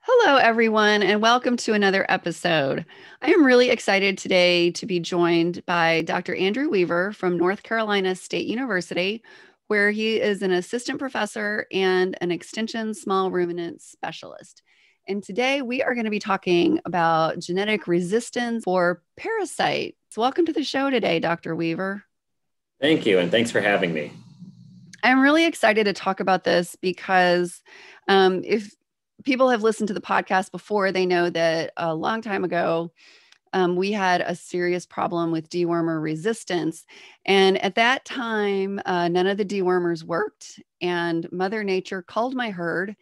Hello, everyone, and welcome to another episode. I am really excited today to be joined by Dr. Andrew Weaver from North Carolina State University, where he is an assistant professor and an extension small ruminant specialist. And today we are going to be talking about genetic resistance for parasites. Welcome to the show today, Dr. Weaver. Thank you, and thanks for having me. I'm really excited to talk about this because if people have listened to the podcast before, they know that a long time ago, we had a serious problem with dewormer resistance. And at that time, none of the dewormers worked. And Mother Nature culled my herd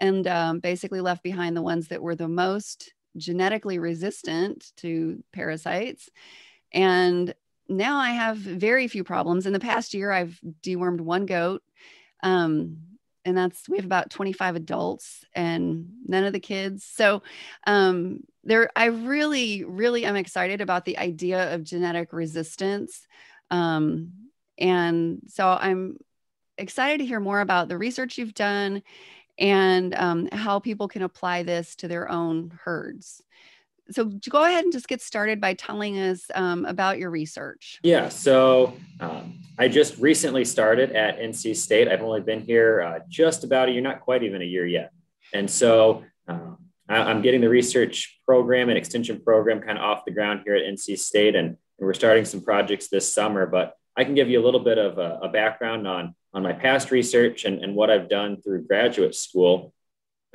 and basically left behind the ones that were the most genetically resistant to parasites. And now I have very few problems. In the past year, I've dewormed one goat. And we have about 25 adults and none of the kids. So I really am excited about the idea of genetic resistance. And so I'm excited to hear more about the research you've done and how people can apply this to their own herds. So go ahead and just get started by telling us about your research. Yeah, so I just recently started at NC State. I've only been here just about a year, not quite even a year yet. And so I'm getting the research program and extension program kind of off the ground here at NC State, and we're starting some projects this summer. But I can give you a little bit of a background on my past research and what I've done through graduate school.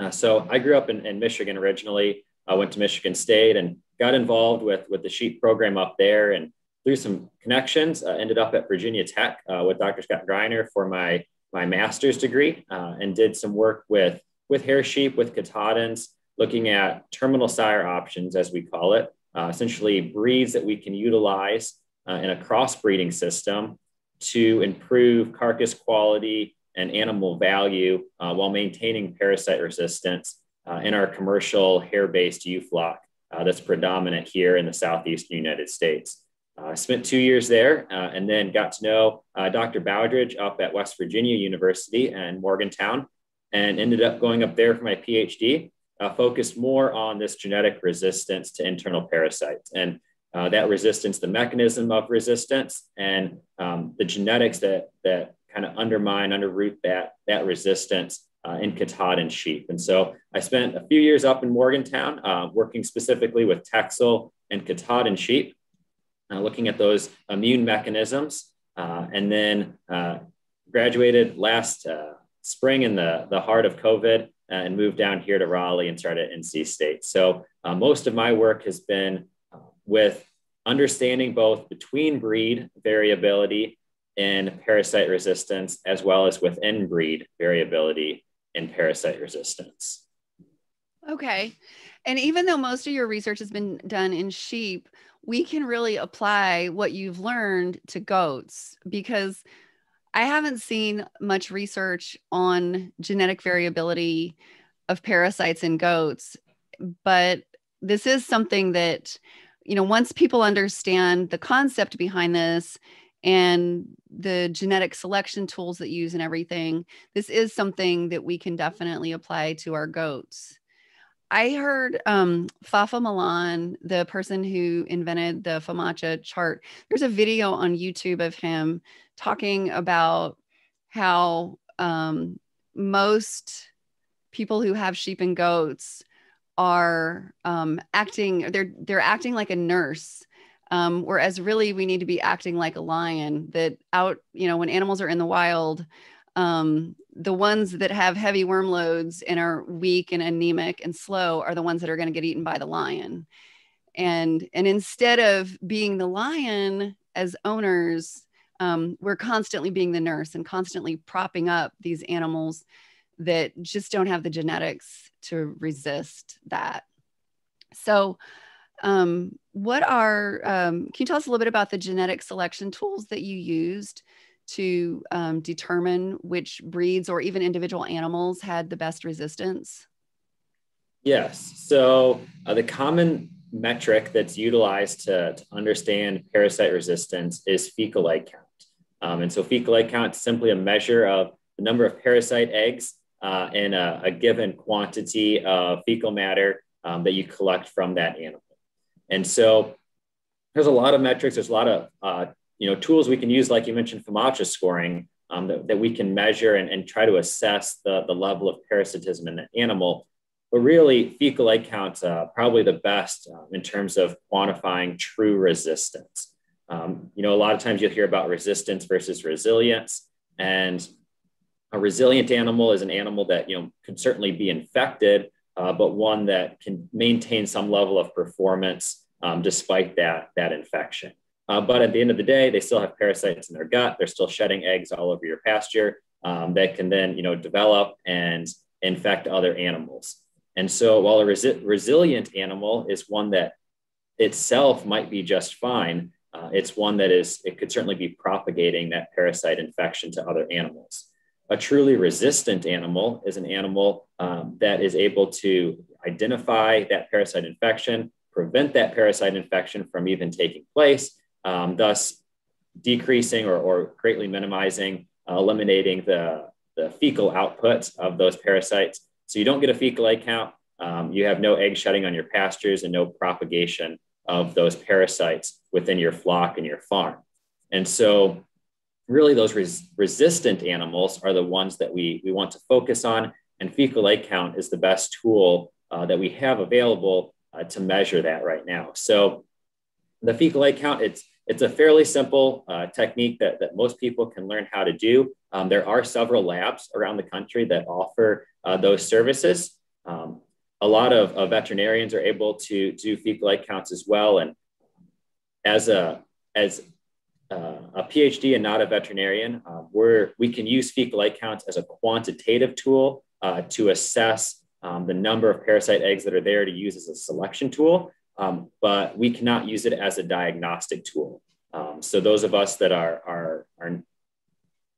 So I grew up in Michigan originally. I went to Michigan State and got involved with the sheep program up there, and through some connections, ended up at Virginia Tech with Dr. Scott Greiner for my master's degree, and did some work with hair sheep, with Katahdins, looking at terminal sire options, as we call it, essentially breeds that we can utilize in a crossbreeding system to improve carcass quality and animal value while maintaining parasite resistance in our commercial hair-based ewe flock that's predominant here in the southeastern United States. I spent 2 years there and then got to know Dr. Bowdridge up at West Virginia University in Morgantown, and ended up going up there for my PhD, focused more on this genetic resistance to internal parasites and that resistance, the mechanism of resistance, and the genetics that kind of underroot that resistance in Katahdin sheep. And so I spent a few years up in Morgantown, working specifically with Texel and Katahdin sheep, looking at those immune mechanisms, and then graduated last spring in the heart of COVID, and moved down here to Raleigh and started at NC State. So most of my work has been with understanding both between breed variability in parasite resistance, as well as within breed variability in parasite resistance. Okay. And even though most of your research has been done in sheep, we can really apply what you've learned to goats, because I haven't seen much research on genetic variability of parasites in goats. But this is something that, once people understand the concept behind this and the genetic selection tools that use and everything, this is something that we can definitely apply to our goats. I heard Fafa Milan, the person who invented the FAMACHA chart, there's a video on YouTube of him talking about how most people who have sheep and goats are they're acting like a nurse. Whereas really we need to be acting like a lion. That out, when animals are in the wild, the ones that have heavy worm loads and are weak and anemic and slow are the ones that are going to get eaten by the lion. And instead of being the lion as owners, we're constantly being the nurse and constantly propping up these animals that just don't have the genetics to resist that. So can you tell us a little bit about the genetic selection tools that you used to determine which breeds or even individual animals had the best resistance? Yes. So the common metric that's utilized to understand parasite resistance is fecal egg count. And so fecal egg count is simply a measure of the number of parasite eggs in a given quantity of fecal matter that you collect from that animal. And so there's a lot of metrics. There's a lot of tools we can use, like you mentioned, FAMACHA scoring, that we can measure and try to assess the level of parasitism in the animal. But really, fecal egg count's probably the best in terms of quantifying true resistance. A lot of times you'll hear about resistance versus resilience. And a resilient animal is an animal that could certainly be infected, but one that can maintain some level of performance despite that infection. But at the end of the day, they still have parasites in their gut. They're still shedding eggs all over your pasture that can then develop and infect other animals. And so while a resilient animal is one that itself might be just fine, it's one that it could certainly be propagating that parasite infection to other animals. A truly resistant animal is an animal that is able to identify that parasite infection, prevent that parasite infection from even taking place, thus decreasing or greatly minimizing, eliminating the fecal output of those parasites. So you don't get a fecal egg count. You have no egg shedding on your pastures and no propagation of those parasites within your flock and your farm. And so really those resistant animals are the ones that we want to focus on. And fecal egg count is the best tool that we have available to measure that right now. So the fecal egg count, it's a fairly simple technique that most people can learn how to do. There are several labs around the country that offer those services. A lot of veterinarians are able to do fecal egg counts as well. And as a PhD and not a veterinarian, we can use fecal egg counts as a quantitative tool to assess the number of parasite eggs that are there to use as a selection tool, but we cannot use it as a diagnostic tool. So those of us that are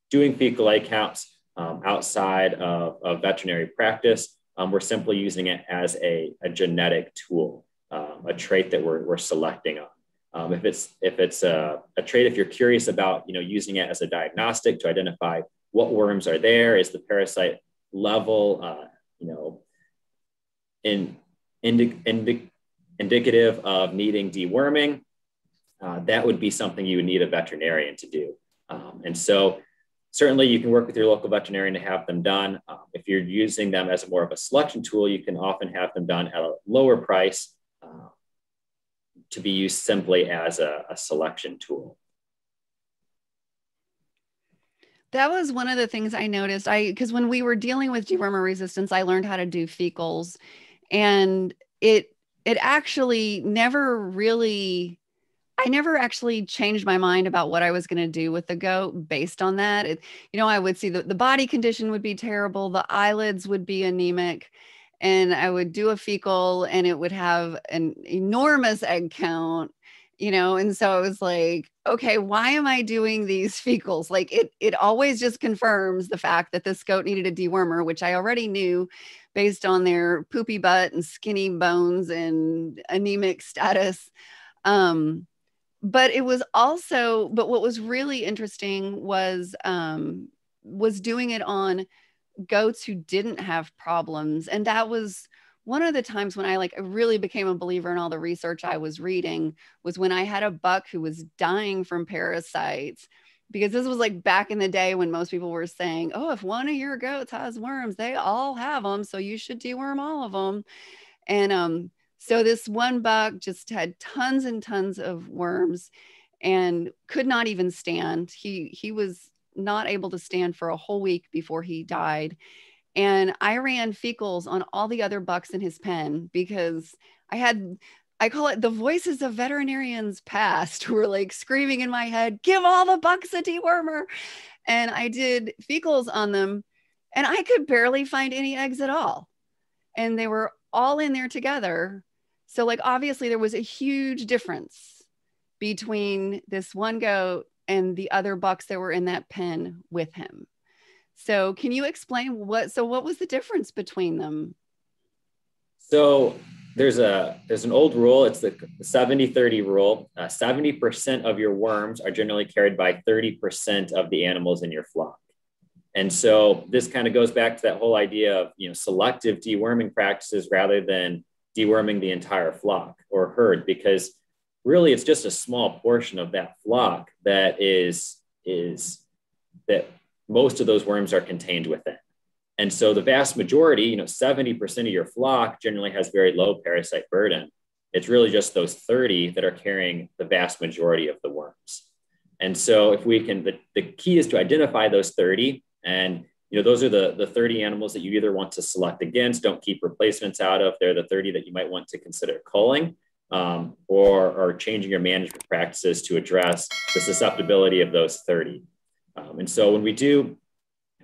doing fecal egg counts outside of veterinary practice, we're simply using it as a genetic tool, a trait that we're selecting on. If it's a trait, if you're curious about using it as a diagnostic to identify what worms are there, is the parasite level indicative of needing deworming, that would be something you would need a veterinarian to do. And so certainly you can work with your local veterinarian to have them done. If you're using them as more of a selection tool, you can often have them done at a lower price to be used simply as a selection tool. That was one of the things I noticed. Because when we were dealing with dewormer resistance, I learned how to do fecals, and it actually I never actually changed my mind about what I was going to do with the goat based on that. I would see the body condition would be terrible. The eyelids would be anemic, and I would do a fecal and it would have an enormous egg count, and so it was like, okay, why am I doing these fecals? Like it always just confirms the fact that this goat needed a dewormer, which I already knew based on their poopy butt and skinny bones and anemic status. But what was really interesting was doing it on goats who didn't have problems. And that was one of the times when I really became a believer in all the research I was reading, was when I had a buck who was dying from parasites, because this was like back in the day when most people were saying, oh, if one of your goats has worms, they all have them, so you should deworm all of them. And so this one buck just had tons and tons of worms and could not even stand. He was not able to stand for a whole week before he died. And I ran fecals on all the other bucks in his pen, because I call it the voices of veterinarians past, who were like screaming in my head, give all the bucks a dewormer. And I did fecals on them, and I could barely find any eggs at all. And they were all in there together. So obviously there was a huge difference between this one goat and the other bucks that were in that pen with him. So can you explain what was the difference between them? So there's an old rule. It's the 70-30 rule. 70% of your worms are generally carried by 30% of the animals in your flock. And so this kind of goes back to that whole idea of, selective deworming practices rather than deworming the entire flock or herd, because really it's just a small portion of that flock that is that most of those worms are contained within. And so the vast majority, 70% of your flock generally has very low parasite burden. It's really just those 30 that are carrying the vast majority of the worms. And so if we can, the key is to identify those 30, and those are the 30 animals that you either want to select against, don't keep replacements out of. They're the 30 that you might want to consider culling, or changing your management practices to address the susceptibility of those 30. And so when we do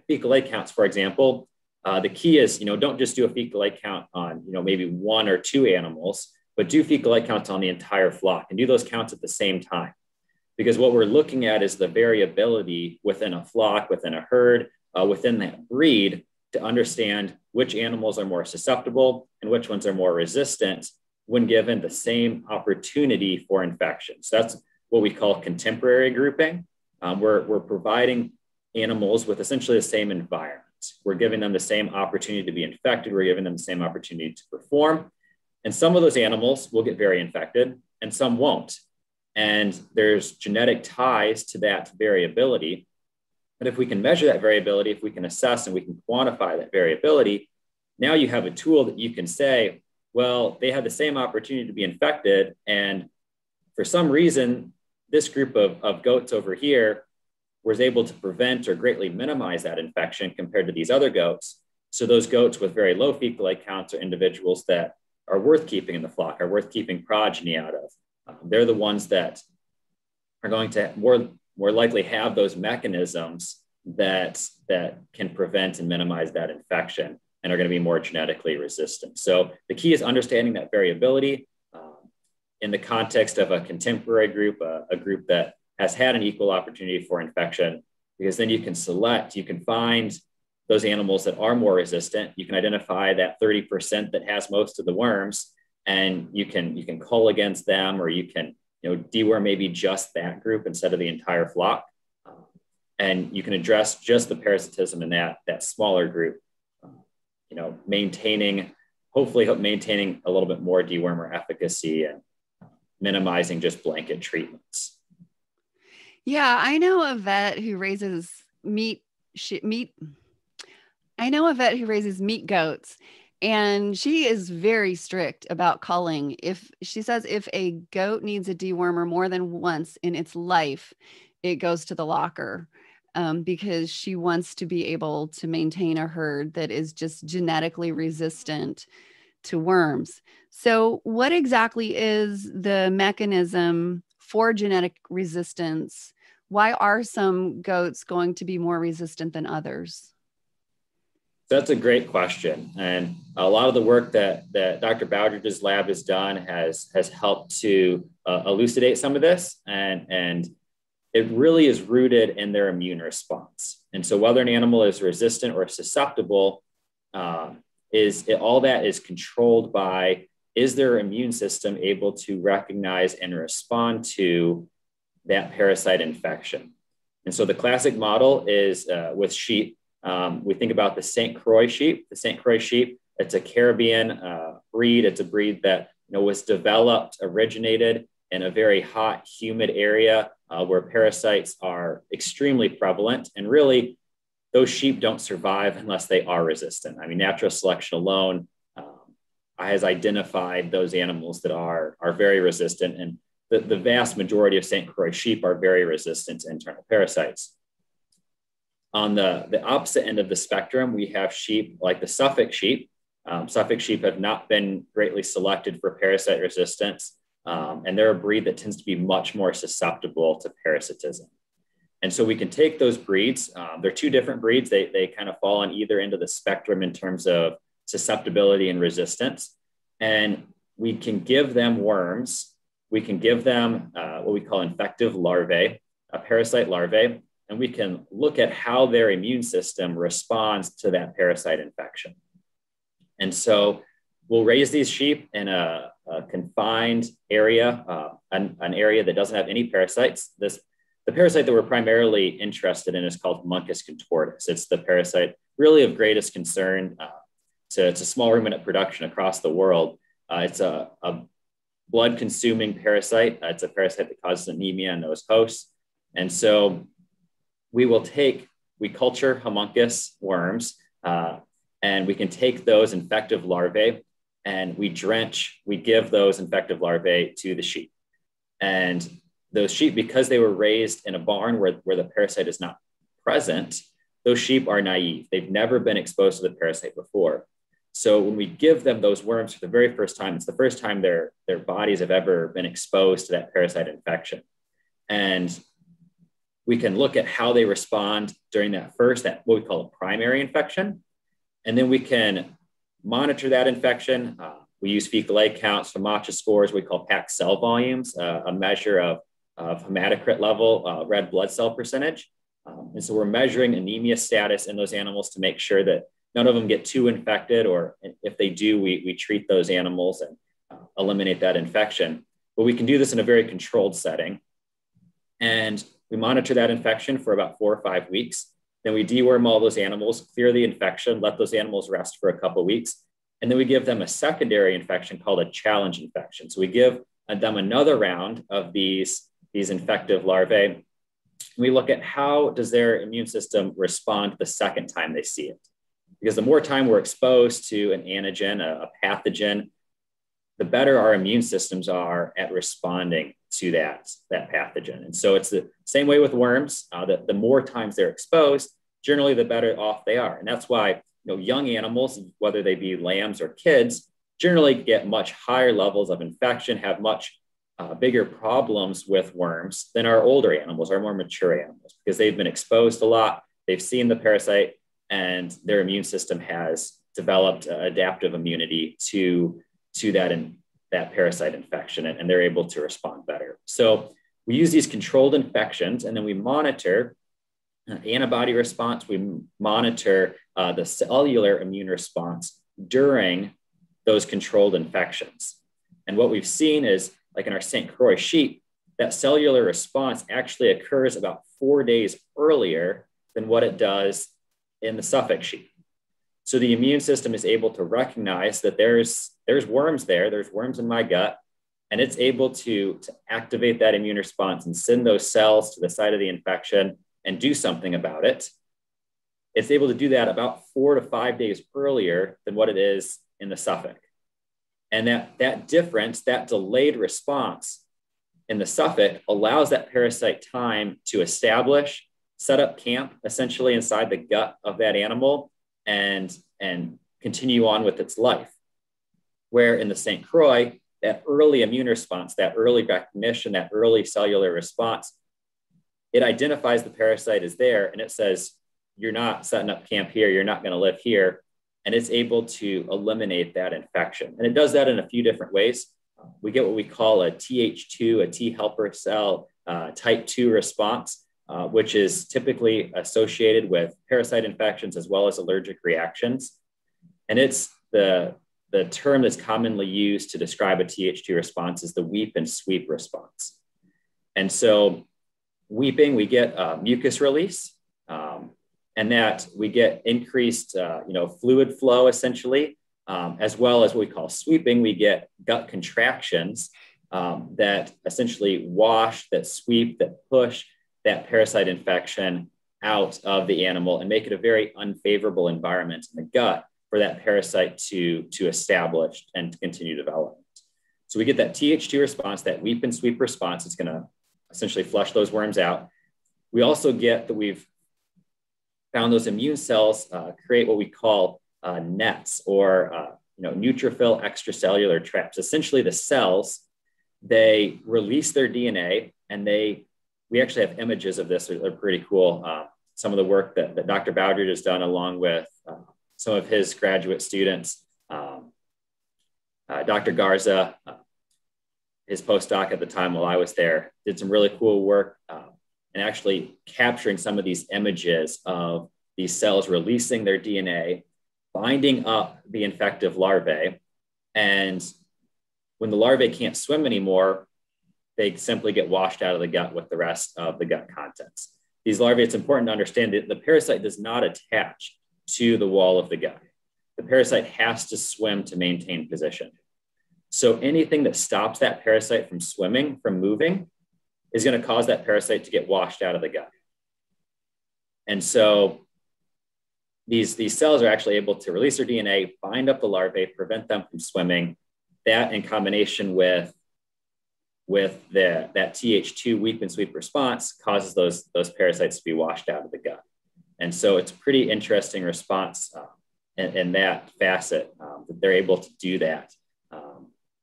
fecal egg counts, for example, the key is, don't just do a fecal egg count on, maybe 1 or 2 animals, but do fecal egg counts on the entire flock and do those counts at the same time. Because what we're looking at is the variability within a flock, within a herd, within that breed, to understand which animals are more susceptible and which ones are more resistant when given the same opportunity for infection. So that's what we call contemporary grouping. We're providing animals with essentially the same environment. We're giving them the same opportunity to be infected. We're giving them the same opportunity to perform. And some of those animals will get very infected and some won't. And there's genetic ties to that variability. But if we can measure that variability, if we can assess and we can quantify that variability, now you have a tool that you can say, well, they had the same opportunity to be infected. And for some reason, this group of goats over here was able to prevent or greatly minimize that infection compared to these other goats. So those goats with very low fecal egg counts are individuals that are worth keeping in the flock, are worth keeping progeny out of. They're the ones that are going to more likely have those mechanisms that can prevent and minimize that infection and are going to be more genetically resistant. So the key is understanding that variability in the context of a contemporary group, a group that has had an equal opportunity for infection, because then you can find those animals that are more resistant. You can identify that 30% that has most of the worms, and you can cull against them, or you can deworm maybe just that group instead of the entire flock. And you can address just the parasitism in that smaller group, hopefully maintaining a little bit more dewormer efficacy and minimizing just blanket treatments. Yeah, I know a vet who raises meat. I know a vet who raises meat goats, and she is very strict about culling. She says if a goat needs a dewormer more than once in its life, it goes to the locker, because she wants to be able to maintain a herd that is just genetically resistant to worms. So what exactly is the mechanism for genetic resistance? Why are some goats going to be more resistant than others? That's a great question. And a lot of the work that Dr. Bowdridge's lab has done has helped to elucidate some of this. And it really is rooted in their immune response. And so whether an animal is resistant or susceptible, all that is controlled by, is their immune system able to recognize and respond to that parasite infection? And so the classic model is with sheep. We think about the St. Croix sheep. The St. Croix sheep, it's a Caribbean breed. It's a breed that was originated in a very hot, humid area where parasites are extremely prevalent. And really, those sheep don't survive unless they are resistant. I mean, natural selection alone has identified those animals that are very resistant. And the vast majority of St. Croix sheep are very resistant to internal parasites. On the opposite end of the spectrum, we have sheep like the Suffolk sheep. Suffolk sheep have not been greatly selected for parasite resistance, and they're a breed that tends to be much more susceptible to parasitism. And so we can take those breeds. They're two different breeds. They kind of fall on either end of the spectrum in terms of susceptibility and resistance. And we can give them worms. We can give them what we call infective larvae, parasite larvae, and we can look at how their immune system responds to that parasite infection. And so we'll raise these sheep in a confined area, an area that doesn't have any parasites. the parasite that we're primarily interested in is called Homunculus contortus. It's the parasite really of greatest concern to small ruminant production across the world. It's a blood-consuming parasite. It's a parasite that causes anemia in those hosts. And so we culture homunculus worms, and we can take those infective larvae and we give those infective larvae to the sheep. And those sheep, because they were raised in a barn where the parasite is not present, those sheep are naive. They've never been exposed to the parasite before. So when we give them those worms for the very first time, it's the first time their bodies have ever been exposed to that parasite infection. And we can look at how they respond during that what we call a primary infection. And then we can monitor that infection. We use fecal egg counts, Hamacha scores, we call packed cell volumes, a measure of hematocrit level, red blood cell percentage. And so we're measuring anemia status in those animals to make sure that none of them get too infected, or if they do, we treat those animals and eliminate that infection. But we can do this in a very controlled setting. And we monitor that infection for about 4 or 5 weeks. Then we deworm all those animals, clear the infection, let those animals rest for a couple of weeks. And then we give them a secondary infection called a challenge infection. So we give them another round of these infective larvae. We look at how does their immune system respond the second time they see it. Because the more time we're exposed to an antigen, a pathogen, the better our immune systems are at responding to that pathogen. And so it's the same way with worms. The more times they're exposed, generally the better off they are. And that's why young animals, whether they be lambs or kids, generally get much higher levels of infection, have much bigger problems with worms than our older animals, our more mature animals, because they've been exposed a lot, they've seen the parasite, and their immune system has developed adaptive immunity to that parasite infection, and they're able to respond better. So we use these controlled infections, and then we monitor antibody response. We monitor the cellular immune response during those controlled infections. And what we've seen is, like in our St. Croix sheep, that cellular response actually occurs about 4 days earlier than what it does in the Suffolk sheep. So the immune system is able to recognize that there's worms there's worms in my gut, and it's able to activate that immune response and send those cells to the site of the infection and do something about it. It's able to do that about 4 to 5 days earlier than what it is in the Suffolk. And that difference, that delayed response in the Suffolk, allows that parasite time to establish, set up camp essentially inside the gut of that animal and continue on with its life. Where in the St. Croix, that early immune response, that early recognition, that early cellular response, it identifies the parasite is there and it says, you're not setting up camp here, you're not going to live here. And it's able to eliminate that infection. And it does that in a few different ways. We get what we call a Th2, a T helper cell type 2 response, which is typically associated with parasite infections as well as allergic reactions. And it's the term that's commonly used to describe a Th2 response is the weep and sweep response. And so weeping, we get mucus release, and that we get increased fluid flow essentially, as well as what we call sweeping. We get gut contractions that essentially wash, that sweep, that push that parasite infection out of the animal and make it a very unfavorable environment in the gut for that parasite to establish and to continue development. So we get that Th2 response, that weep and sweep response. It's going to essentially flush those worms out. We also get that we've found those immune cells create what we call nets or neutrophil extracellular traps. Essentially, the cells, they release their DNA, and we actually have images of this. They're pretty cool. Some of the work that Dr. Bowdridge has done along with some of his graduate students, Dr. Garza, his postdoc at the time while I was there, did some really cool work and actually capturing some of these images of these cells releasing their DNA, binding up the infective larvae. And when the larvae can't swim anymore, they simply get washed out of the gut with the rest of the gut contents. These larvae, it's important to understand that the parasite does not attach to the wall of the gut. The parasite has to swim to maintain position. So anything that stops that parasite from swimming, from moving, is going to cause that parasite to get washed out of the gut. And so these cells are actually able to release their DNA, bind up the larvae, prevent them from swimming. That in combination with that Th2 weep and sweep response causes those parasites to be washed out of the gut. And so it's a pretty interesting response in that facet, that they're able to do that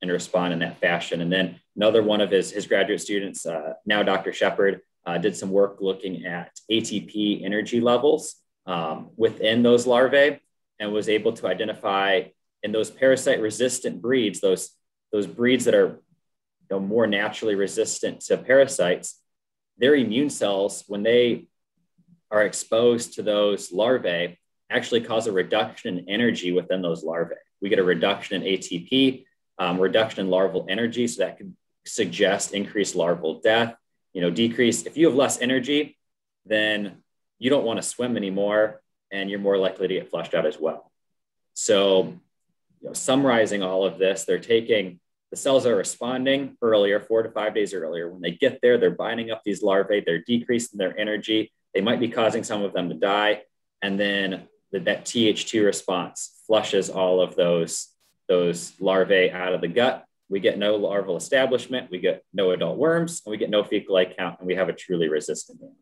and respond in that fashion. And then another one of his graduate students, now Dr. Shepard, did some work looking at ATP energy levels within those larvae, and was able to identify in those parasite resistant breeds, those breeds that are more naturally resistant to parasites, their immune cells, when they are exposed to those larvae, actually cause a reduction in energy within those larvae. We get a reduction in ATP, reduction in larval energy, so that could suggest increased larval death, decrease. If you have less energy, then you don't want to swim anymore, and you're more likely to get flushed out as well. So, summarizing all of this, the cells are responding earlier, 4 to 5 days earlier. When they get there, they're binding up these larvae, they're decreasing their energy. They might be causing some of them to die. And then that Th2 response flushes all of those larvae out of the gut. We get no larval establishment, we get no adult worms, and we get no fecal light count, and we have a truly resistant animal.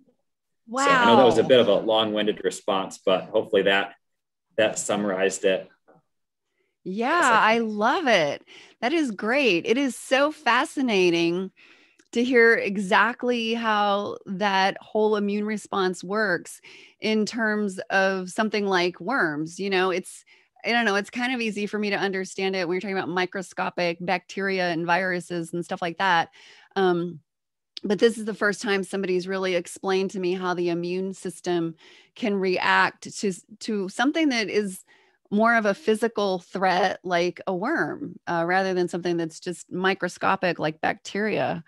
Wow. So I know that was a bit of a long-winded response, but hopefully that summarized it. Yeah, I love it. That is great. It is so fascinating to hear exactly how that whole immune response works in terms of something like worms. I don't know, it's kind of easy for me to understand it when you're talking about microscopic bacteria and viruses and stuff like that. But this is the first time somebody's really explained to me how the immune system can react to something that is more of a physical threat, like a worm, rather than something that's just microscopic, like bacteria.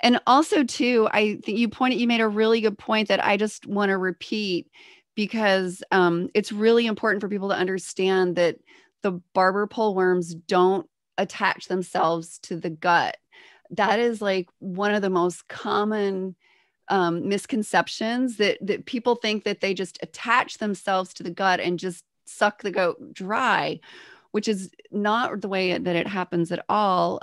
And also, too, I think you made a really good point that I just want to repeat, because it's really important for people to understand that the barber pole worms don't attach themselves to the gut. That is like one of the most common misconceptions, that people think that they just attach themselves to the gut and just suck the goat dry, which is not the way that it happens at all.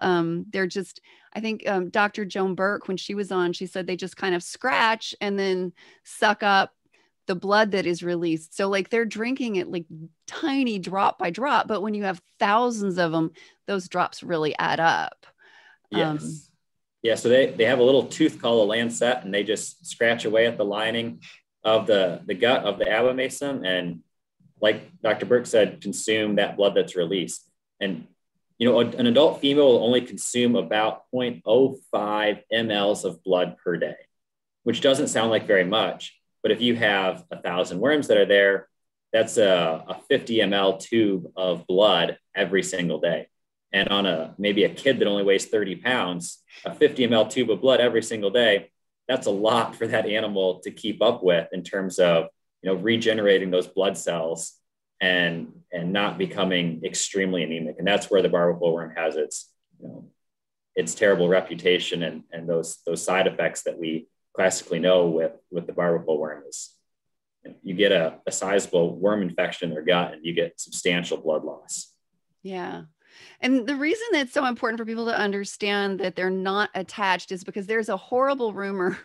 They're just, I think Dr. Joan Burke, when she was on, she said they just kind of scratch and then suck up the blood that is released. So like they're drinking it like tiny drop by drop, but when you have thousands of them, those drops really add up. Yes. Yeah. So they have a little tooth called a lancet, and they just scratch away at the lining of the gut of the abomasum. And like Dr. Burke said, consume that blood that's released. And, an adult female will only consume about 0.05 mLs of blood per day, which doesn't sound like very much. But if you have 1,000 worms that are there, that's a 50 ml tube of blood every single day. And on maybe a kid that only weighs 30 pounds, a 50 ml tube of blood every single day, that's a lot for that animal to keep up with in terms of, regenerating those blood cells and not becoming extremely anemic. And that's where the barber pole worm has its terrible reputation and those side effects that we classically know with the barber pole worm is you get a sizable worm infection in their gut and you get substantial blood loss. Yeah. And the reason it's so important for people to understand that they're not attached is because there's a horrible rumor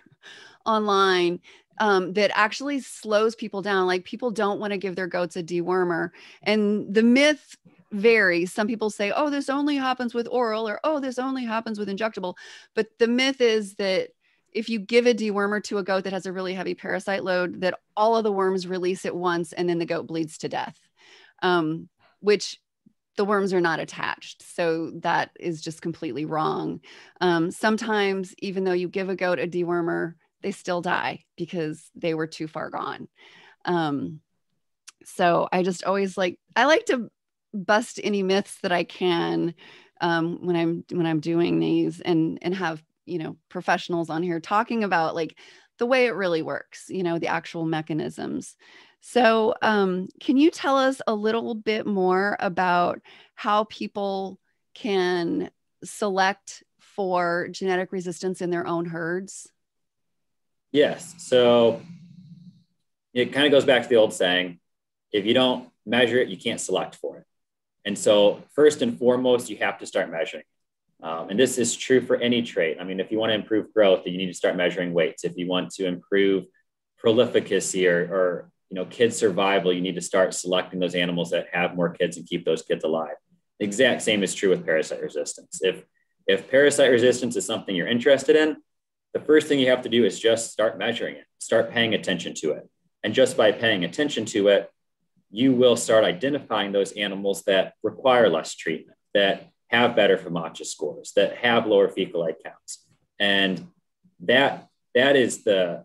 online that actually slows people down. Like people don't want to give their goats a dewormer. And the myth varies. Some people say, oh, this only happens with oral, or, oh, this only happens with injectable. But the myth is that if you give a dewormer to a goat that has a really heavy parasite load, that all of the worms release at once and then the goat bleeds to death, which the worms are not attached. So that is just completely wrong. Sometimes, even though you give a goat a dewormer, they still die because they were too far gone. So I just always I like to bust any myths that I can when I'm doing these and have professionals on here talking about like the way it really works, the actual mechanisms. So can you tell us a little bit more about how people can select for genetic resistance in their own herds? Yes. So it kind of goes back to the old saying, if you don't measure it, you can't select for it. And so first and foremost, you have to start measuring. And this is true for any trait. I mean, if you want to improve growth, you need to start measuring weights. If you want to improve prolificacy or kid survival, you need to start selecting those animals that have more kids and keep those kids alive. The exact same is true with parasite resistance. If parasite resistance is something you're interested in, the first thing you have to do is just start measuring it, start paying attention to it. And just by paying attention to it, you will start identifying those animals that require less treatment, that have better FAMACHA scores, that have lower fecal light counts. And that is the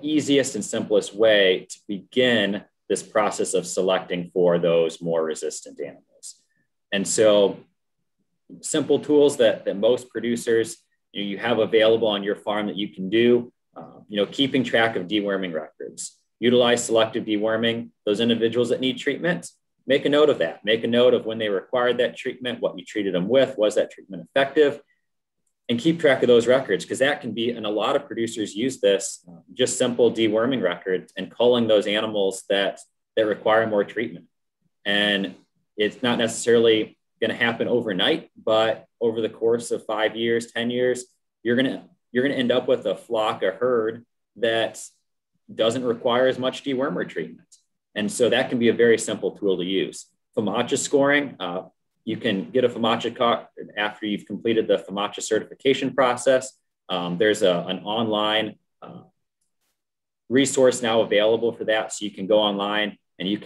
easiest and simplest way to begin this process of selecting for those more resistant animals. And so simple tools that most producers you have available on your farm that you can do, keeping track of deworming records, utilize selective deworming. Those individuals that need treatment, make a note of that. Make a note of when they required that treatment, what you treated them with, was that treatment effective, and keep track of those records, because that can be, and a lot of producers use this, just simple deworming records and culling those animals that require more treatment. And it's not necessarily going to happen overnight, but over the course of 5 years, 10 years, you're going to end up with a flock, a herd that doesn't require as much dewormer treatment. And so that can be a very simple tool to use. FAMACHA scoring, you can get a FAMACHA card after you've completed the FAMACHA certification process. There's an online resource now available for that. So you can go online and you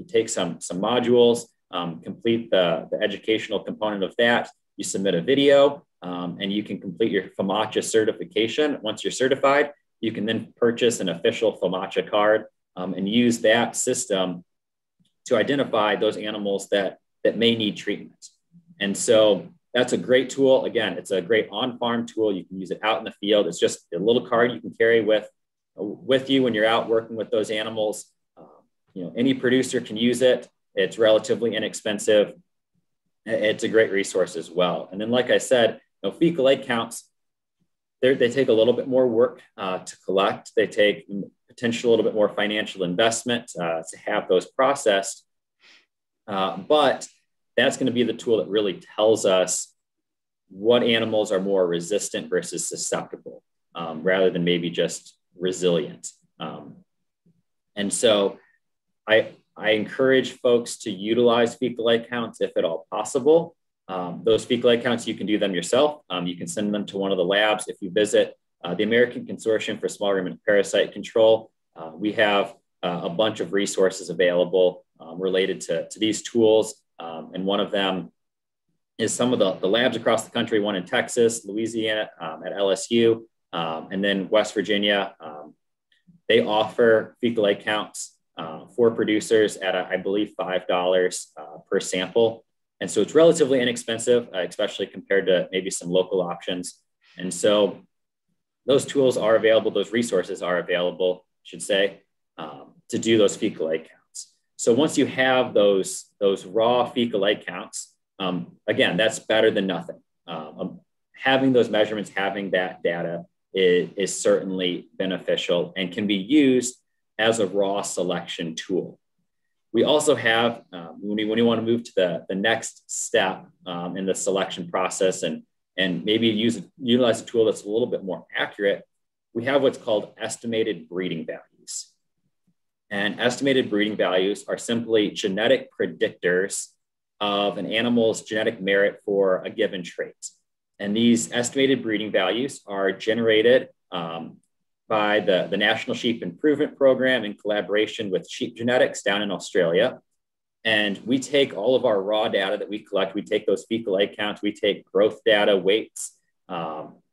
take some modules, complete the educational component of that. You submit a video and you can complete your FAMACHA certification. Once you're certified, you can then purchase an official FAMACHA card and use that system to identify those animals that may need treatment. And so that's a great tool. Again, it's a great on-farm tool. You can use it out in the field. It's just a little card you can carry with you when you're out working with those animals. Any producer can use it. It's relatively inexpensive. It's a great resource as well. And then, like I said, fecal light counts, they take a little bit more work to collect. They take potentially a little bit more financial investment to have those processed. But that's going to be the tool that really tells us what animals are more resistant versus susceptible, rather than maybe just resilient. And so I encourage folks to utilize fecal light counts if at all possible. Those fecal light counts, you can do them yourself. You can send them to one of the labs. If you visit the American Consortium for Small Ruminant Parasite Control, we have a bunch of resources available related to these tools. And one of them is some of the labs across the country, one in Texas, Louisiana, at LSU, and then West Virginia. They offer fecal light counts for producers at, I believe, $5 per sample. And so it's relatively inexpensive, especially compared to maybe some local options. And so those tools are available, those resources are available, I should say, to do those fecal light counts. So once you have those raw fecal light counts, again, that's better than nothing. Having those measurements, having that data is certainly beneficial and can be used as a raw selection tool. We also have, when you want to move to the next step in the selection process and maybe utilize a tool that's a little bit more accurate, we have what's called estimated breeding values. And estimated breeding values are simply genetic predictors of an animal's genetic merit for a given trait. And these estimated breeding values are generated by the National Sheep Improvement Program in collaboration with Sheep Genetics down in Australia. And we take all of our raw data that we collect, we take those fecal light counts, we take growth data, weights,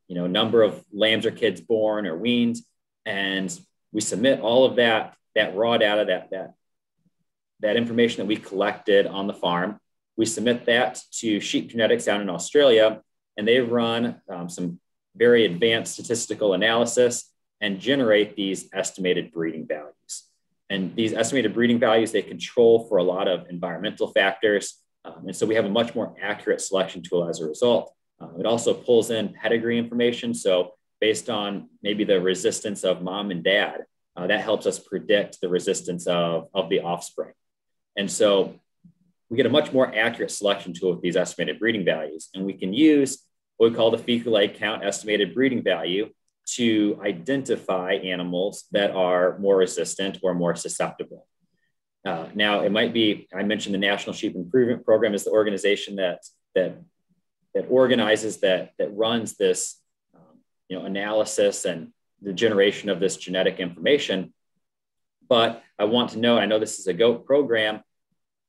number of lambs or kids born or weaned, and we submit all of that raw data, that information that we collected on the farm. We submit that to Sheep Genetics down in Australia, and they run some very advanced statistical analysis and generate these estimated breeding values. And these estimated breeding values, they control for a lot of environmental factors. And so we have a much more accurate selection tool as a result. It also pulls in pedigree information. So based on maybe the resistance of mom and dad, that helps us predict the resistance of the offspring. And so we get a much more accurate selection tool with these estimated breeding values. And we can use what we call the fecal egg count estimated breeding value to identify animals that are more resistant or more susceptible. Now, it might be, I mentioned the National Sheep Improvement Program is the organization that organizes, that runs this analysis and the generation of this genetic information. But I want to know, I know this is a goat program,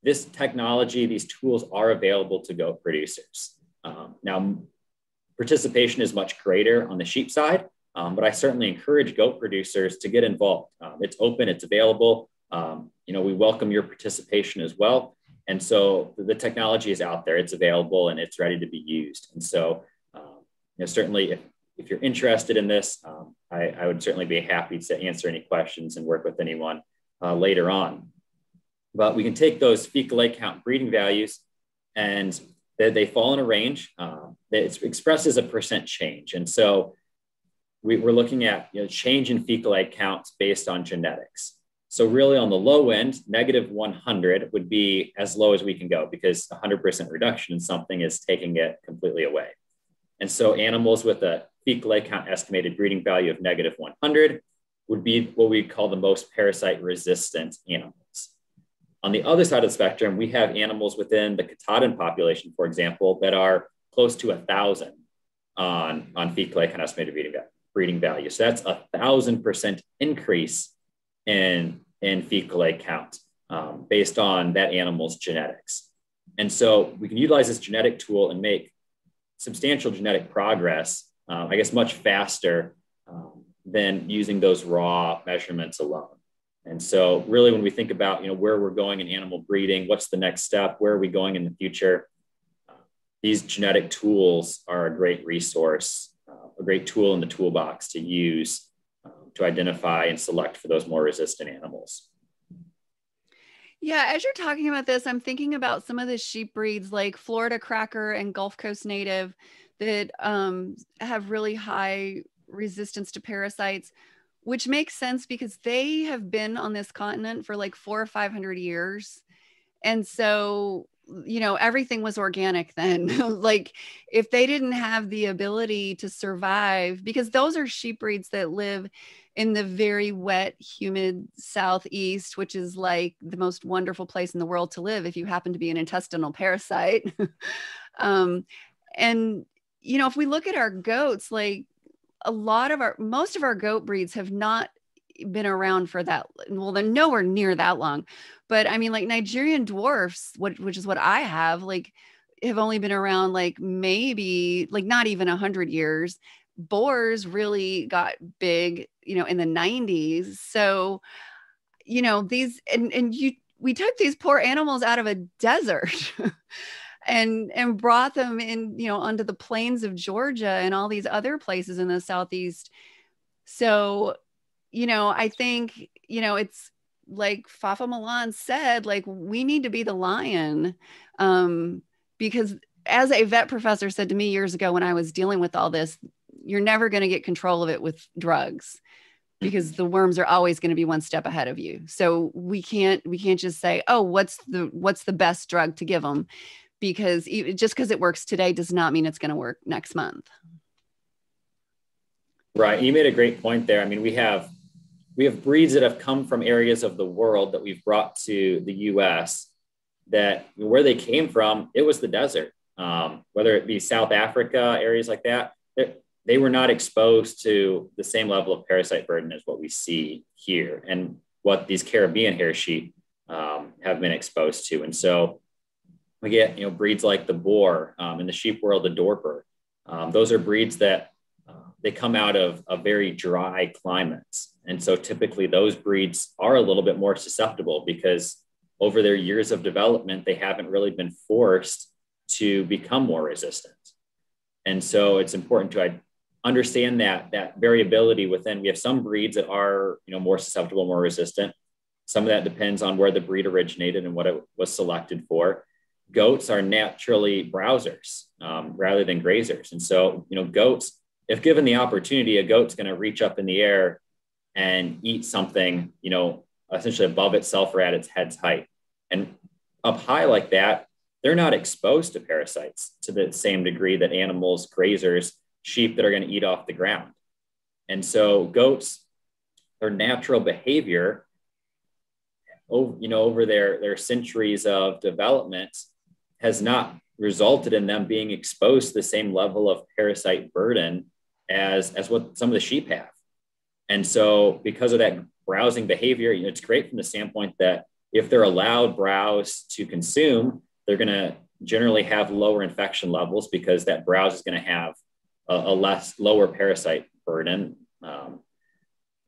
this technology, these tools are available to goat producers. Now, participation is much greater on the sheep side, but I certainly encourage goat producers to get involved. It's open, it's available. We welcome your participation as well. And so the technology is out there, it's available, and it's ready to be used. And so, certainly if you're interested in this, I would certainly be happy to answer any questions and work with anyone later on. But we can take those fecal egg count breeding values, and they fall in a range. It expresses a percent change. And so we're looking at change in fecal egg counts based on genetics. So really on the low end, negative 100 would be as low as we can go, because 100% reduction in something is taking it completely away. And so animals with a fecal egg count estimated breeding value of negative 100 would be what we call the most parasite resistant animals. On the other side of the spectrum, we have animals within the Katahdin population, for example, that are close to 1,000 on fecal egg count estimated breeding value. So that's 1,000% increase in fecal egg count based on that animal's genetics. And so we can utilize this genetic tool and make substantial genetic progress, much faster than using those raw measurements alone. And so really when we think about, where we're going in animal breeding, what's the next step, where are we going in the future? These genetic tools are a great resource, a great tool in the toolbox to use to identify and select for those more resistant animals. Yeah, as you're talking about this, I'm thinking about some of the sheep breeds like Florida Cracker and Gulf Coast Native that have really high resistance to parasites, which makes sense because they have been on this continent for like 400 or 500 years. And so, everything was organic then. Like if they didn't have the ability to survive, because those are sheep breeds that live in the very wet, humid Southeast, which is like the most wonderful place in the world to live if you happen to be an intestinal parasite. And, if we look at our goats, like most of our goat breeds have not been around for that. Well, they're nowhere near that long. But I mean, like Nigerian dwarfs, which is what I have, like have only been around like maybe like not even 100 years. Boars really got big, in the 90s. So, we took these poor animals out of a desert and brought them in, onto the plains of Georgia and all these other places in the Southeast. So, I think, it's like Fafa Milan said, like we need to be the lion, because as a vet professor said to me years ago when I was dealing with all this, you're never going to get control of it with drugs because the worms are always going to be one step ahead of you. So we can't just say, oh, what's the best drug to give them? Because just because it works today does not mean it's going to work next month. Right. You made a great point there. I mean, we have breeds that have come from areas of the world that we've brought to the US that where they came from, it was the desert, whether it be South Africa, areas like that. They were not exposed to the same level of parasite burden as what we see here and what these Caribbean hair sheep have been exposed to. And so we get, breeds like the boar, in the sheep world, the Dorper. Those are breeds that they come out of very dry climates. And so typically those breeds are a little bit more susceptible because over their years of development, they haven't really been forced to become more resistant. And so it's important understand that variability within. We have some breeds that are, more susceptible, more resistant. Some of that depends on where the breed originated and what it was selected for. Goats are naturally browsers rather than grazers. And so, goats, if given the opportunity, a goat's going to reach up in the air and eat something, essentially above itself or at its head's height. And up high like that, they're not exposed to parasites to the same degree that animals, grazers, sheep that are going to eat off the ground. And so goats, their natural behavior over their centuries of development has not resulted in them being exposed to the same level of parasite burden as what some of the sheep have. And so because of that browsing behavior, it's great from the standpoint that if they're allowed browse to consume, they're going to generally have lower infection levels because that browse is going to have a lower parasite burden.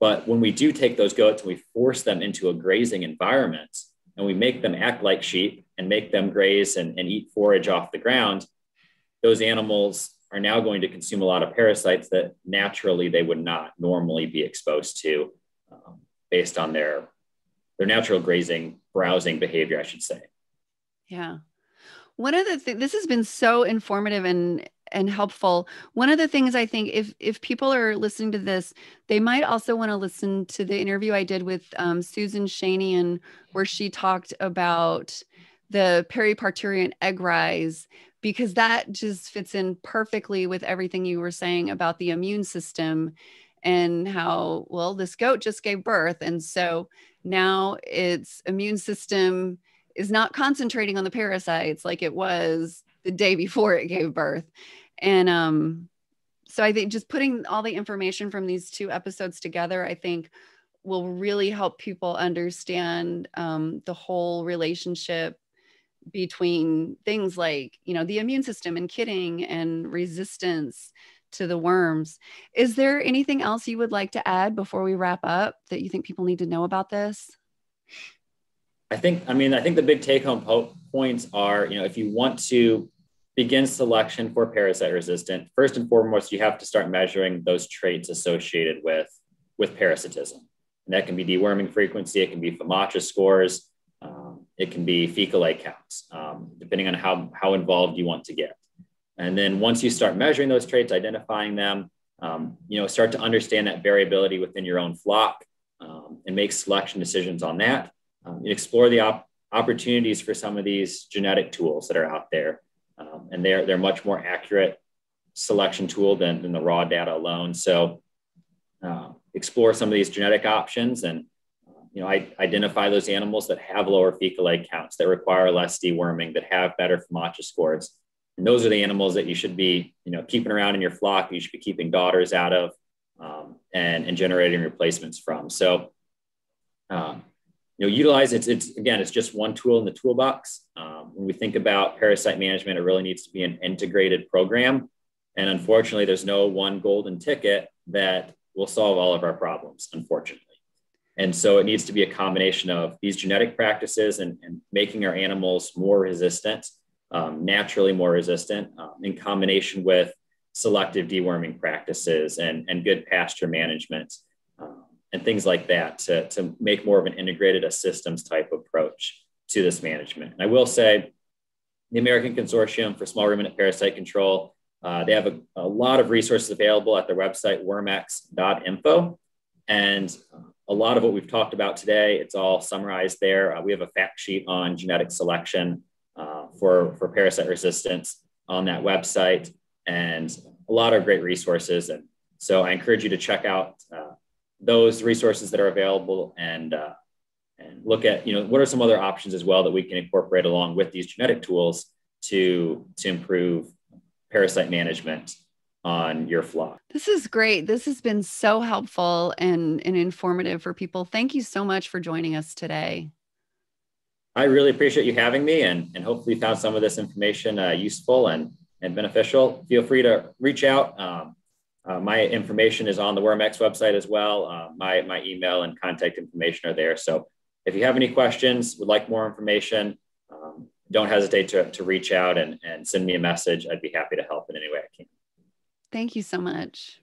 But when we do take those goats and we force them into a grazing environment and we make them act like sheep and make them graze and eat forage off the ground, those animals are now going to consume a lot of parasites that naturally they would not normally be exposed to based on their natural grazing, browsing behavior, I should say. Yeah. One of the things, this has been so informative and helpful. One of the things I think if people are listening to this, they might also want to listen to the interview I did with Susan Shanian, where she talked about the periparturient egg rise, because that just fits in perfectly with everything you were saying about the immune system and how, well, this goat just gave birth. And so now its immune system is not concentrating on the parasites like it was the day before it gave birth. And so I think just putting all the information from these two episodes together, I think will really help people understand the whole relationship between things like, the immune system and kitting and resistance to the worms. Is there anything else you would like to add before we wrap up that you think people need to know about this? I think the big take home points are, if you want to begin selection for parasite resistant, first and foremost, you have to start measuring those traits associated with parasitism. And that can be deworming frequency. It can be FAMACHA scores. It can be fecal egg counts, depending on how involved you want to get. And then once you start measuring those traits, identifying them, start to understand that variability within your own flock and make selection decisions on that. Explore the opportunities for some of these genetic tools that are out there. And they're much more accurate selection tool than the raw data alone. So explore some of these genetic options and identify those animals that have lower fecal egg counts, that require less deworming, that have better FAMACHA scores. And those are the animals that you should be, keeping around in your flock. You should be keeping daughters out of and generating replacements from. So, utilize it's just one tool in the toolbox. When we think about parasite management, it really needs to be an integrated program. And unfortunately, there's no one golden ticket that will solve all of our problems, unfortunately. And so it needs to be a combination of these genetic practices and making our animals more resistant, naturally more resistant, in combination with selective deworming practices and good pasture management and things like that to make more of an integrated, a systems type approach to this management. And I will say the American Consortium for Small Ruminant Parasite Control, they have a lot of resources available at their website, wormex.info. And a lot of what we've talked about today, it's all summarized there. We have a fact sheet on genetic selection for parasite resistance on that website, and a lot of great resources. And so I encourage you to check out those resources that are available and look at, what are some other options as well that we can incorporate along with these genetic tools to improve parasite management on your flock. This is great. This has been so helpful and informative for people. Thank you so much for joining us today. I really appreciate you having me and hopefully you found some of this information useful and beneficial. Feel free to reach out. My information is on the Wormex website as well. My email and contact information are there. So if you have any questions, would like more information, don't hesitate to reach out and send me a message. I'd be happy to help in any way I can. Thank you so much.